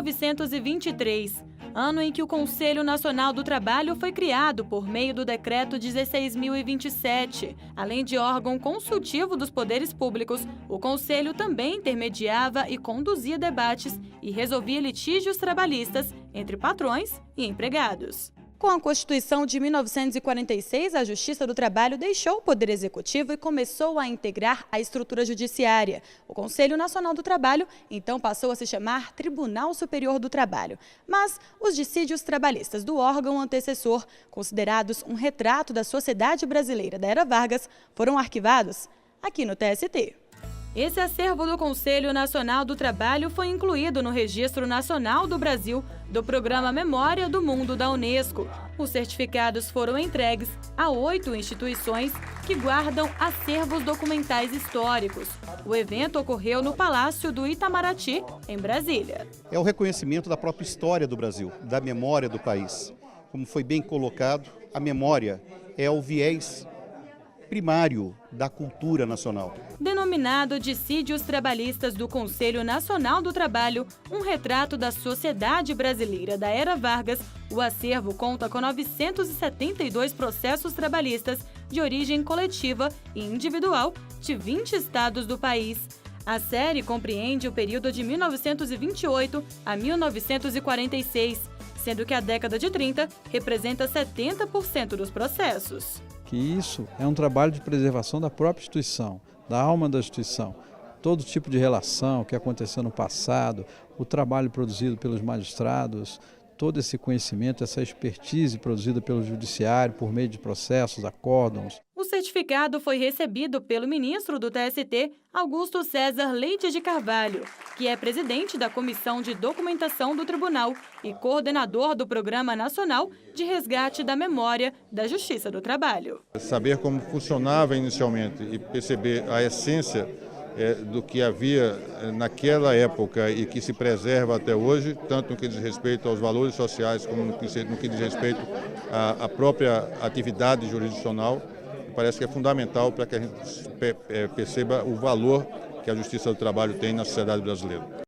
1923, ano em que o Conselho Nacional do Trabalho foi criado por meio do Decreto 16.027. Além de órgão consultivo dos poderes públicos, o Conselho também intermediava e conduzia debates e resolvia litígios trabalhistas entre patrões e empregados. Com a Constituição de 1946, a Justiça do Trabalho deixou o Poder Executivo e começou a integrar a estrutura judiciária. O Conselho Nacional do Trabalho, então, passou a se chamar Tribunal Superior do Trabalho. Mas os dissídios trabalhistas do órgão antecessor, considerados um retrato da sociedade brasileira da Era Vargas, foram arquivados aqui no TST. Esse acervo do Conselho Nacional do Trabalho foi incluído no Registro Nacional do Brasil do Programa Memória do Mundo da Unesco. Os certificados foram entregues a 8 instituições que guardam acervos documentais históricos. O evento ocorreu no Palácio do Itamaraty, em Brasília. É o reconhecimento da própria história do Brasil, da memória do país. Como foi bem colocado, a memória é o viés primário da cultura nacional. Denominado Dissídios Trabalhistas do Conselho Nacional do Trabalho, um retrato da sociedade brasileira da Era Vargas, o acervo conta com 972 processos trabalhistas de origem coletiva e individual de 20 estados do país. A série compreende o período de 1928 a 1946, sendo que a década de 30 representa 70% dos processos. Que isso é um trabalho de preservação da própria instituição, da alma da instituição. Todo tipo de relação que aconteceu no passado, o trabalho produzido pelos magistrados, todo esse conhecimento, essa expertise produzida pelo judiciário por meio de processos, acórdãos. O certificado foi recebido pelo ministro do TST, Augusto César Leite de Carvalho, que é presidente da Comissão de Documentação do Tribunal e coordenador do Programa Nacional de Resgate da Memória da Justiça do Trabalho. Saber como funcionava inicialmente e perceber a essência do que havia naquela época e que se preserva até hoje, tanto no que diz respeito aos valores sociais como no que diz respeito à própria atividade jurisdicional, parece que é fundamental para que a gente perceba o valor que a Justiça do Trabalho tem na sociedade brasileira.